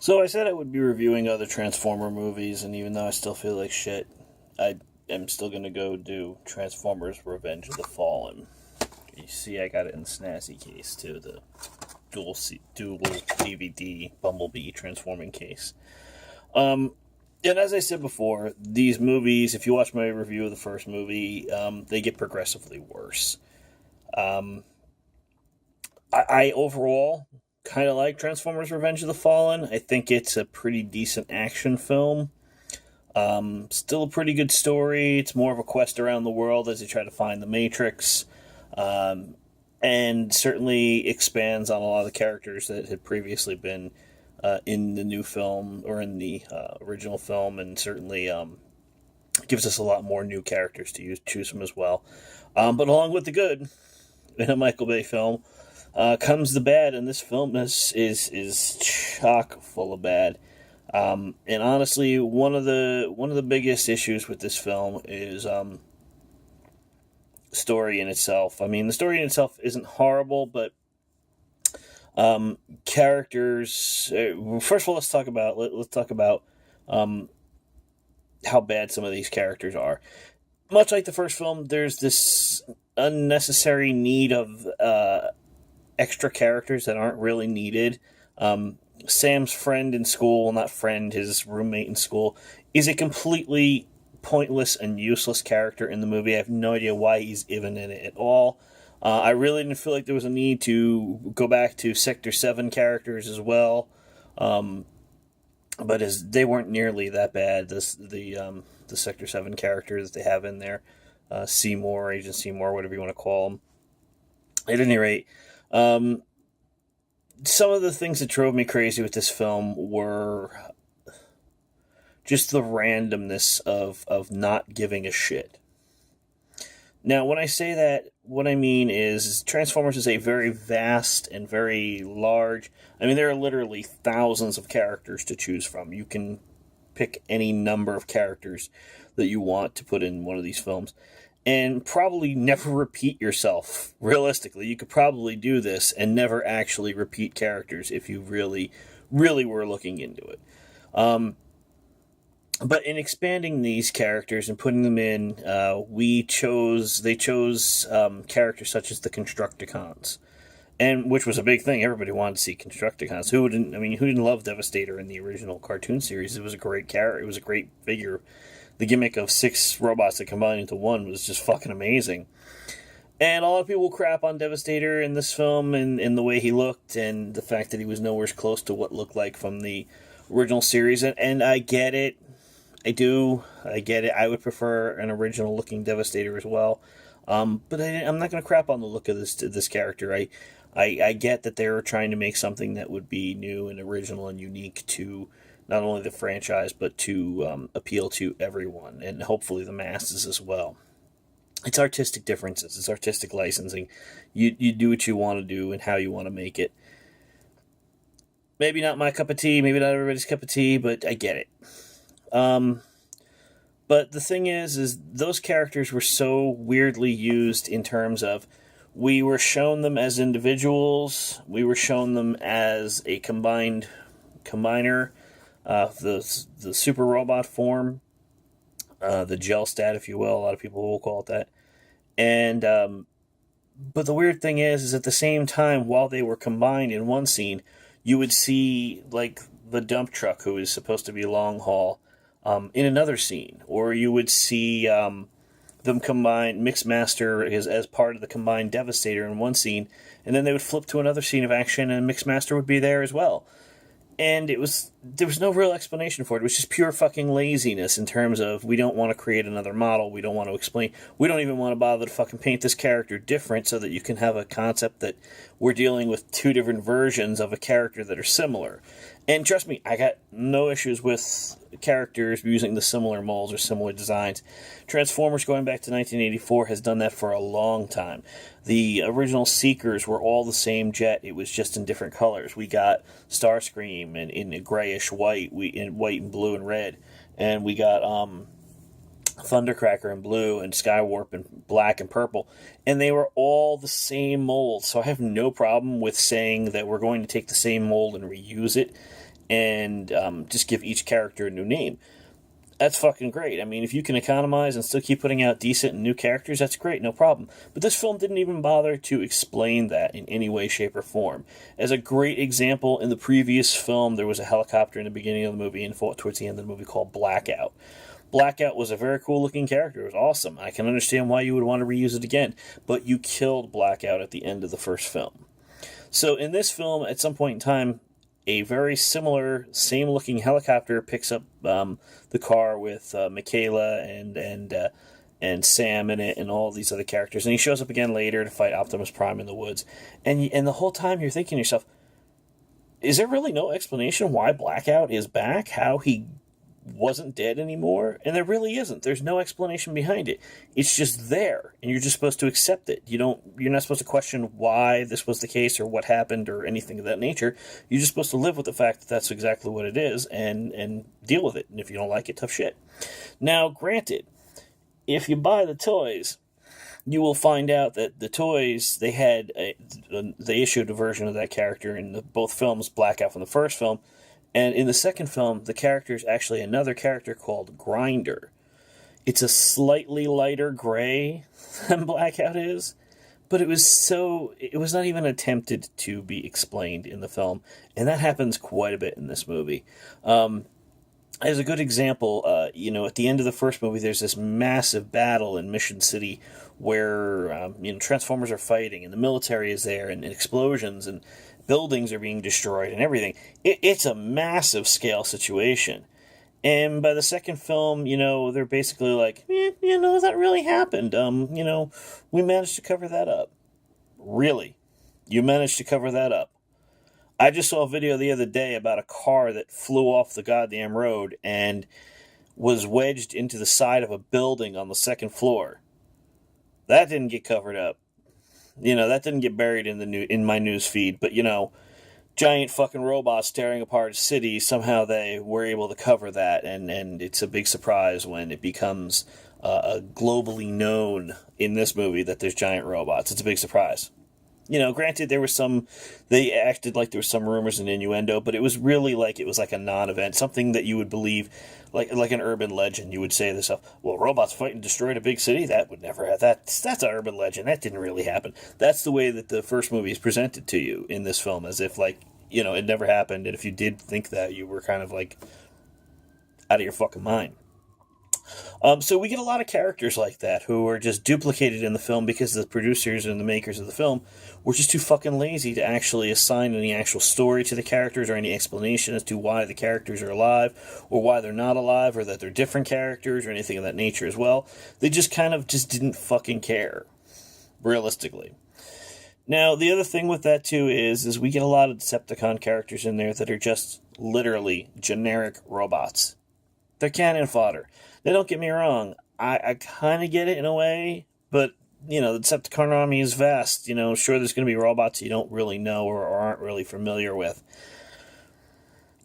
So I said I would be reviewing other Transformer movies, and even though I still feel like shit, I am still gonna go do Transformers: Revenge of the Fallen. You see, I got it in the snazzy case too, the dual DVD Bumblebee transforming case. Um, and as I said before, these movies, if you watch my review of the first movie, they get progressively worse. Um, I overall kind of like Transformers: Revenge of the Fallen. I think it's a pretty decent action film. Still a pretty good story. It's more of a quest around the world as they try to find the Matrix. Um, and certainly expands on a lot of the characters that had previously been in the new film or in the original film, and certainly gives us a lot more new characters to choose from as well. But along with the good in a Michael Bay film comes the bad, and this film is chock full of bad. And honestly, one of the biggest issues with this film is story in itself. I mean, the story in itself isn't horrible, but characters. First of all, let's talk about um, how bad some of these characters are. Much like the first film, there's this unnecessary need of extra characters that aren't really needed. Sam's friend in school, well, not friend, his roommate in school, is a completely pointless and useless character in the movie. I have no idea why he's even in it at all. I really didn't feel like there was a need to go back to Sector 7 characters as well. Um, but as they weren't nearly that bad. The Sector 7 characters that they have in there, Seymour, Agent Seymour, whatever you want to call them. At any rate, um, some of the things that drove me crazy with this film were just the randomness of not giving a shit. Now, when I say that, what I mean is Transformers is a very vast and very large. I mean, there are literally thousands of characters to choose from. You can pick any number of characters that you want to put in one of these films and probably never repeat yourself. Realistically, you could probably do this and never actually repeat characters if you really, really were looking into it. Um, but in expanding these characters and putting them in, they chose characters such as the Constructicons, and which was a big thing. Everybody wanted to see Constructicons. Who wouldn't? I mean, who didn't love Devastator in the original cartoon series? It was a great character. It was a great figure. The gimmick of 6 robots that combined into one was just fucking amazing. And a lot of people crap on Devastator in this film and the way he looked and the fact that he was nowhere close to what looked like from the original series. And I get it. I do. I get it. I would prefer an original looking Devastator as well. But I'm not going to crap on the look of this character. I get that they're trying to make something that would be new and original and unique to not only the franchise, but to appeal to everyone and hopefully the masses as well. It's artistic differences. It's artistic licensing. You do what you want to do and how you want to make it. Maybe not my cup of tea. Maybe not everybody's cup of tea, but I get it. Um, but the thing is those characters were so weirdly used in terms of we were shown them as individuals. We were shown them as a combiner, the super robot form, the gel stat, if you will. A lot of people will call it that. And but the weird thing is at the same time, while they were combined in one scene, you would see like the dump truck who is supposed to be long haul in another scene, or you would see them combine Mixmaster as part of the combined Devastator in one scene, and then they would flip to another scene of action, and Mixmaster would be there as well. And there was no real explanation for it. It was just pure fucking laziness in terms of we don't want to create another model, we don't want to explain, we don't even want to bother to fucking paint this character different so that you can have a concept that we're dealing with 2 different versions of a character that are similar. And trust me, I got no issues with characters using the similar molds or similar designs. Transformers going back to 1984 has done that for a long time. The original Seekers were all the same jet. It was just in different colors. We got Starscream in a grayish white, in white and blue and red, and we got Thundercracker in blue and Skywarp in black and purple, and they were all the same mold. So I have no problem with saying that we're going to take the same mold and reuse it. and just give each character a new name. That's fucking great. I mean, if you can economize and still keep putting out decent and new characters, that's great, no problem. But this film didn't even bother to explain that in any way, shape, or form. As a great example, in the previous film, there was a helicopter in the beginning of the movie and towards the end of the movie called Blackout. Blackout was a very cool looking character. It was awesome. I can understand why you would want to reuse it again. But you killed Blackout at the end of the first film. So in this film, at some point in time, a very similar, same-looking helicopter picks up the car with Michaela and Sam in it, and all these other characters. And he shows up again later to fight Optimus Prime in the woods. And the whole time you're thinking to yourself, is there really no explanation why Blackout is back? How he wasn't dead anymore? And there really isn't. There's no explanation behind it. It's just there, and you're just supposed to accept it. You're not supposed to question why this was the case or what happened or anything of that nature. You're just supposed to live with the fact that that's exactly what it is and deal with it. And if you don't like it, tough shit. Now, granted, if you buy the toys, you will find out that the toys, they issued a version of that character in both films, Blackout from the first film. And in the second film, the character is actually another character called Grinder. It's a slightly lighter gray than Blackout is, but it was not even attempted to be explained in the film, and that happens quite a bit in this movie. As a good example, at the end of the first movie, there's this massive battle in Mission City where Transformers are fighting, and the military is there, and explosions, and buildings are being destroyed and everything. It's a massive scale situation. And by the second film, they're basically like, that really happened. We managed to cover that up. Really? You managed to cover that up? I just saw a video the other day about a car that flew off the goddamn road and was wedged into the side of a building on the second floor. That didn't get covered up. That didn't get buried in my news feed, but giant fucking robots tearing apart cities, somehow they were able to cover that, and it's a big surprise when it becomes globally known in this movie that there's giant robots. It's a big surprise. Granted, they acted like there was some rumors and innuendo, but it was really like a non-event, something that you would believe, like an urban legend. You would say this stuff, well, robots fighting destroyed a big city? That would never have, that's an urban legend. That didn't really happen. That's the way that the first movie is presented to you in this film, as if, it never happened, and if you did think that, you were kind of, out of your fucking mind. So we get a lot of characters like that who are just duplicated in the film because the producers and the makers of the film were just too fucking lazy to actually assign any actual story to the characters or any explanation as to why the characters are alive or why they're not alive or that they're different characters or anything of that nature as well. They just kind of just didn't fucking care, realistically. Now, the other thing with that, too, is we get a lot of Decepticon characters in there that are just literally generic robots. They're cannon fodder. Now, don't get me wrong, I kind of get it in a way, but, the Decepticon army is vast. Sure, there's going to be robots you don't really know or aren't really familiar with.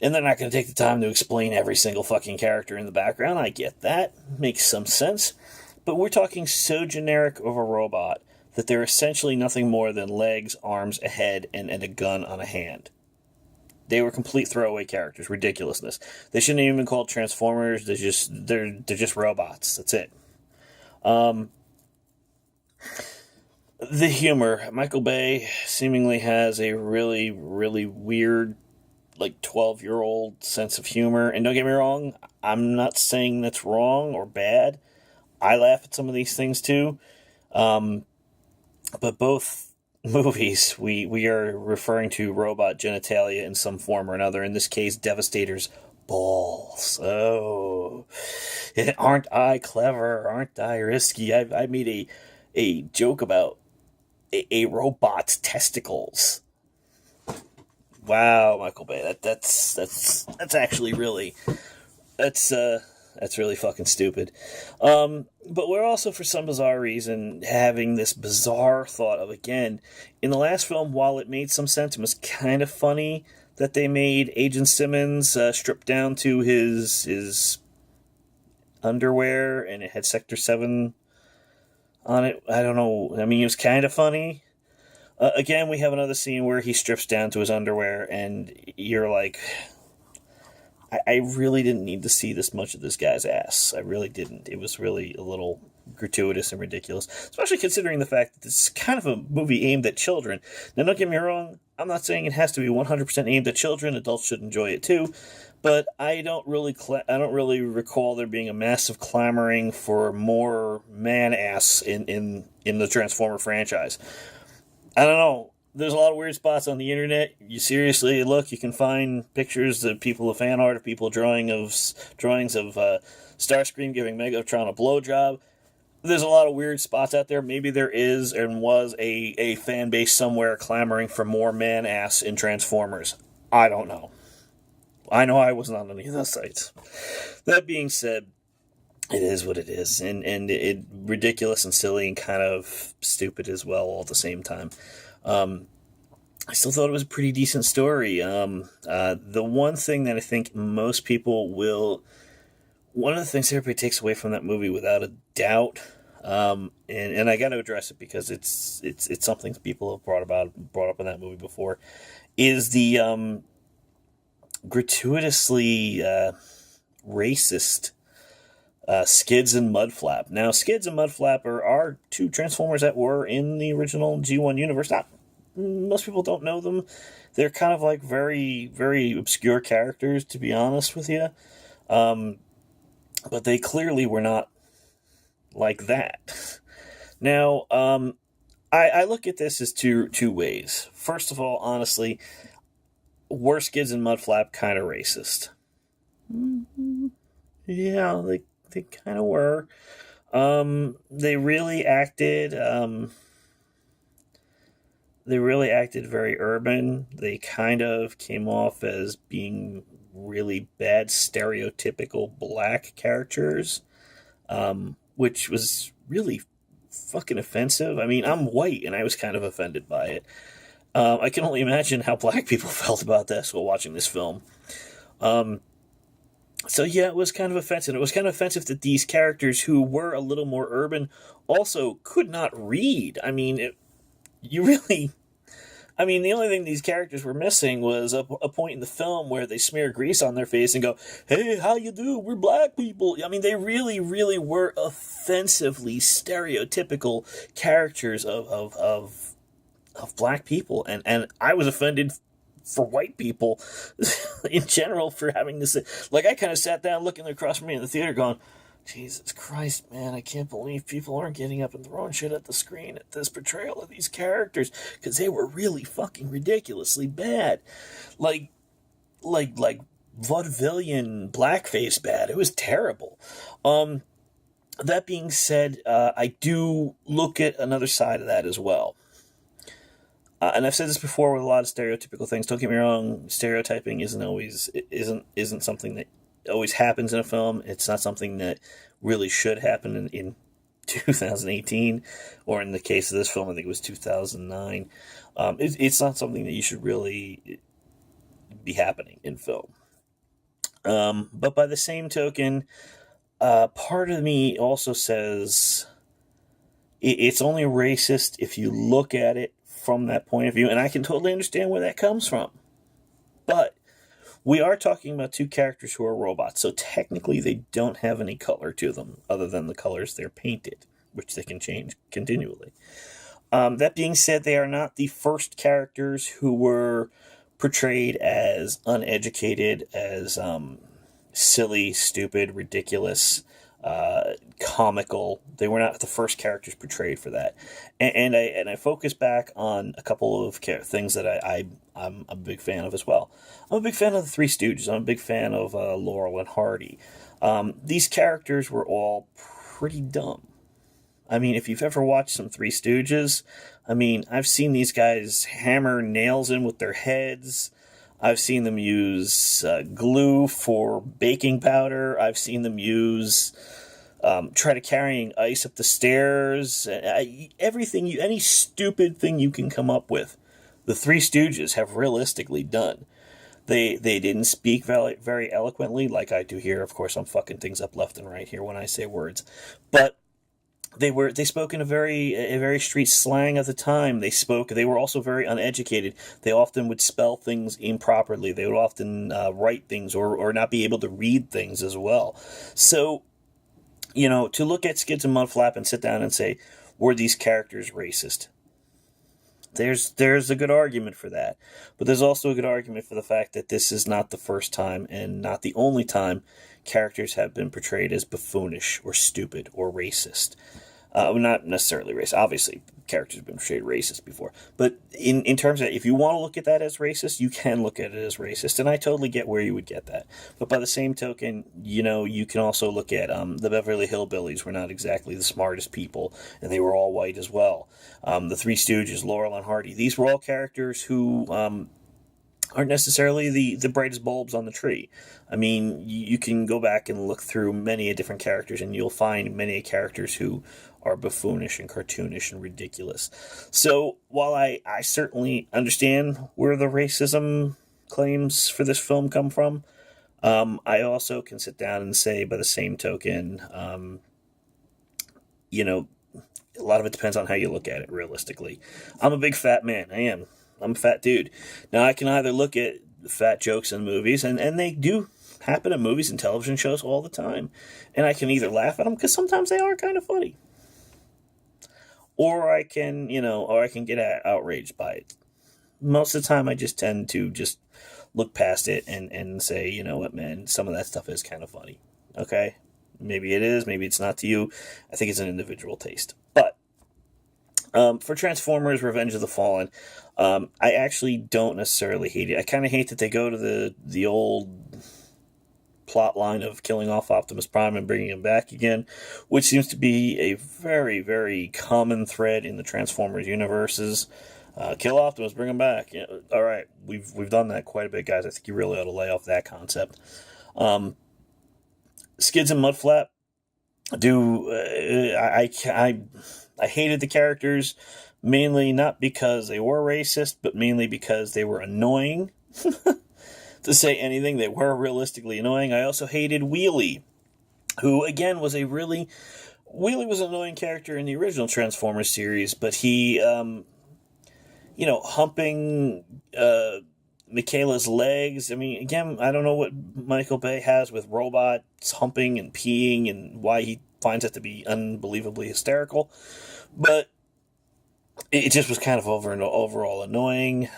And they're not going to take the time to explain every single fucking character in the background. I get that. Makes some sense. But we're talking so generic of a robot that they're essentially nothing more than legs, arms, a head, and a gun on a hand. They were complete throwaway characters. Ridiculousness. They shouldn't even been called Transformers. They're just robots. That's it. The humor. Michael Bay seemingly has a really, really weird, 12-year-old sense of humor. And don't get me wrong, I'm not saying that's wrong or bad. I laugh at some of these things too. But both movies, we are referring to robot genitalia in some form or another. In this case, Devastator's balls. Oh, aren't I clever? Aren't I risky? I made a joke about a robot's testicles. Wow, Michael Bay, that's actually really that's really fucking stupid. But we're also, for some bizarre reason, having this bizarre thought of, again, in the last film, while it made some sense, it was kind of funny that they made Agent Simmons strip down to his underwear, and it had Sector 7 on it. I don't know. I mean, it was kind of funny. Again, we have another scene where he strips down to his underwear, and you're like, I really didn't need to see this much of this guy's ass. I really didn't. It was really a little gratuitous and ridiculous, especially considering the fact that this is kind of a movie aimed at children. Now, don't get me wrong, I'm not saying it has to be 100% aimed at children. Adults should enjoy it too, but I don't really recall there being a massive clamoring for more man ass in the Transformer franchise. I don't know. There's a lot of weird spots on the internet. You seriously look, you can find pictures of people of fan art of people drawings of Starscream giving Megatron a blowjob. There's a lot of weird spots out there. Maybe there is and was a fan base somewhere clamoring for more man ass in Transformers. I don't know. I know I wasn't on any of those sites. That being said, it is what it is, and it ridiculous and silly and kind of stupid as well all at the same time. I still thought it was a pretty decent story. The one thing that I think most people will, one of the things everybody takes away from that movie without a doubt, and I got to address it because it's something people have brought up in that movie before, is the gratuitously racist Skids and Mudflap. Now, Skids and Mudflap are two Transformers that were in the original G1 universe. Most people don't know them. They're kind of like very, very obscure characters, to be honest with you. But they clearly were not like that. Now, I look at this as two ways. First of all, honestly, were Skids and Mudflap kind of racist? Yeah, they kind of were. They really acted very urban. They kind of came off as being really bad stereotypical black characters, which was really fucking offensive. I mean, I'm white and I was kind of offended by it. I can only imagine how black people felt about this while watching this film. So yeah, it was kind of offensive. It was kind of offensive that these characters who were a little more urban also could not read. I mean, the only thing these characters were missing was a point in the film where they smear grease on their face and go, "Hey, how you do? We're black people." I mean, they really, really were offensively stereotypical characters of black people, and I was offended for white people in general for having this. Like, I kind of sat down looking across from me in the theater going, Jesus Christ, man, I can't believe people aren't getting up and throwing shit at the screen at this portrayal of these characters, because they were really fucking ridiculously bad. Like vaudevillian blackface bad. It was terrible. That being said, I do look at another side of that as well. And I've said this before with a lot of stereotypical things. Don't get me wrong, stereotyping isn't something that always happens in a film. It's not something that really should happen in 2018, or in the case of this film, I think it was 2009. It's not something that you should really be happening in film. But by the same token, part of me also says it's only racist if you look at it from that point of view, and I can totally understand where that comes from. But we are talking about two characters who are robots, so technically they don't have any color to them other than the colors they're painted, which they can change continually. That being said, they are not the first characters who were portrayed as uneducated, as silly, stupid, ridiculous, comical. They were not the first characters portrayed for that, and I focus back on a couple of things that I'm a big fan of as well. I'm a big fan of the Three Stooges. I'm a big fan of Laurel and Hardy. These characters were all pretty dumb. I mean, if you've ever watched some Three Stooges, I mean, I've seen these guys hammer nails in with their heads. I've seen them use glue for baking powder. I've seen them try to carrying ice up the stairs. Everything, any stupid thing you can come up with, the Three Stooges have realistically done. They didn't speak very, very eloquently like I do here. Of course, I'm fucking things up left and right here when I say words. But They spoke in a very street slang of the time. They were also very uneducated. They often would spell things improperly. They would often write things or not be able to read things as well. So, to look at Skids and Mudflap and sit down and say, were these characters racist? There's a good argument for that. But there's also a good argument for the fact that this is not the first time and not the only time characters have been portrayed as buffoonish or stupid or racist. Not necessarily racist. Obviously, characters have been portrayed racist before. But in terms of, if you want to look at that as racist, you can look at it as racist. And I totally get where you would get that. But by the same token, you can also look at the Beverly Hillbillies were not exactly the smartest people, and they were all white as well. The Three Stooges, Laurel and Hardy, these were all characters who aren't necessarily the brightest bulbs on the tree. I mean, you can go back and look through many different characters, and you'll find many characters who are buffoonish and cartoonish and ridiculous. So while I certainly understand where the racism claims for this film come from, I also can sit down and say, by the same token, a lot of it depends on how you look at it realistically. I'm a big fat man. I am. I'm a fat dude. Now, I can either look at fat jokes in movies, and they do happen in movies and television shows all the time, and I can either laugh at them because sometimes they are kind of funny, or I can, get outraged by it. Most of the time, I just tend to just look past it and say, you know what, man, some of that stuff is kind of funny. Okay? Maybe it is, maybe it's not to you. I think it's an individual taste. But for Transformers Revenge of the Fallen, I actually don't necessarily hate it. I kind of hate that they go to the old plot line of killing off Optimus Prime and bringing him back again, which seems to be a very, very common thread in the Transformers universes. Kill Optimus, bring him back. Yeah, all right, we've done that quite a bit, guys. I think you really ought to lay off that concept. Skids and Mudflap, I hated the characters, mainly not because they were racist, but mainly because they were annoying. To say anything, they were realistically annoying. I also hated Wheelie, who, again, was Wheelie was an annoying character in the original Transformers series, but he, humping Michaela's legs. I mean, again, I don't know what Michael Bay has with robots humping and peeing and why he finds it to be unbelievably hysterical, but it just was kind of overall annoying.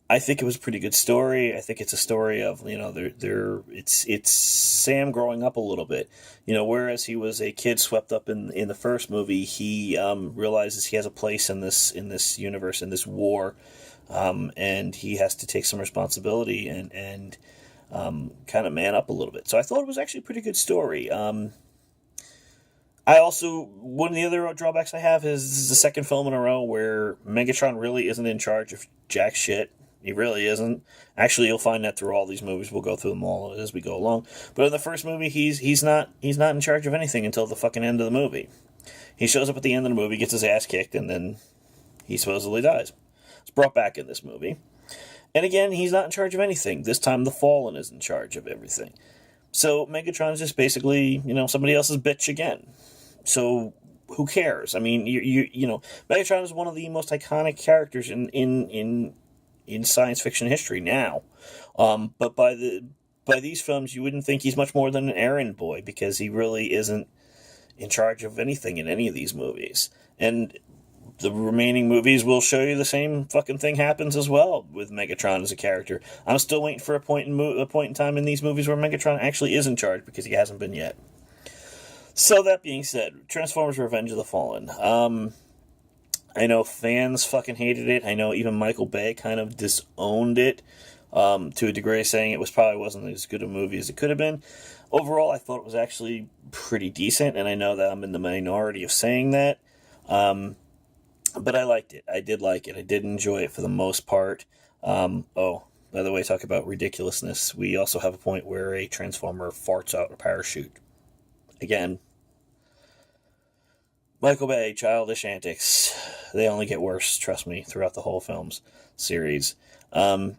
I think it was a pretty good story. I think it's a story of, it's Sam growing up a little bit. Whereas he was a kid swept up in the first movie, he realizes he has a place in this universe, in this war, and he has to take some responsibility and kind of man up a little bit. So I thought it was actually a pretty good story. One of the other drawbacks I have is this is the second film in a row where Megatron really isn't in charge of jack shit. He really isn't. Actually, you'll find that through all these movies. We'll go through them all as we go along. But in the first movie, he's not in charge of anything until the fucking end of the movie. He shows up at the end of the movie, gets his ass kicked, and then he supposedly dies. It's brought back in this movie. And again, he's not in charge of anything. This time, the Fallen is in charge of everything. So Megatron is just basically, somebody else's bitch again. So who cares? I mean, Megatron is one of the most iconic characters in science fiction history now. But by these films, you wouldn't think he's much more than an errand boy because he really isn't in charge of anything in any of these movies. And the remaining movies will show you the same fucking thing happens as well with Megatron as a character. I'm still waiting for a point in time in these movies where Megatron actually is in charge because he hasn't been yet. So that being said, Transformers Revenge of the Fallen. I know fans fucking hated it. I know even Michael Bay kind of disowned it to a degree, saying it probably wasn't as good a movie as it could have been. Overall, I thought it was actually pretty decent, and I know that I'm in the minority of saying that. But I liked it. I did like it. I did enjoy it for the most part. By the way, talk about ridiculousness. We also have a point where a Transformer farts out a parachute. Again, Michael Bay, childish antics. They only get worse, trust me, throughout the whole film's series. I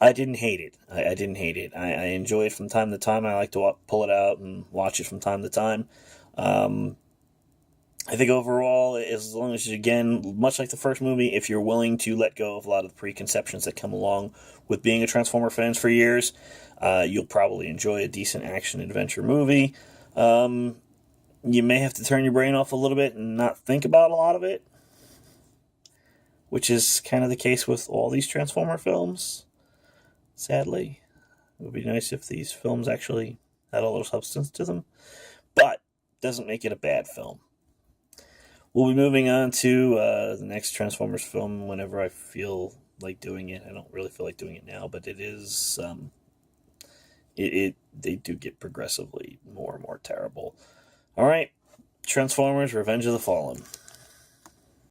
didn't hate it. I didn't hate it. I enjoy it from time to time. I like to pull it out and watch it from time to time. I think overall, as long as, again, much like the first movie, if you're willing to let go of a lot of the preconceptions that come along with being a Transformer fan for years, you'll probably enjoy a decent action-adventure movie. You may have to turn your brain off a little bit and not think about a lot of it, which is kind of the case with all these Transformer films, sadly. It would be nice if these films actually had a little substance to them, but doesn't make it a bad film. We'll be moving on to the next Transformers film whenever I feel like doing it. I don't really feel like doing it now, but it is... they do get progressively more and more terrible. All right, Transformers: Revenge of the Fallen.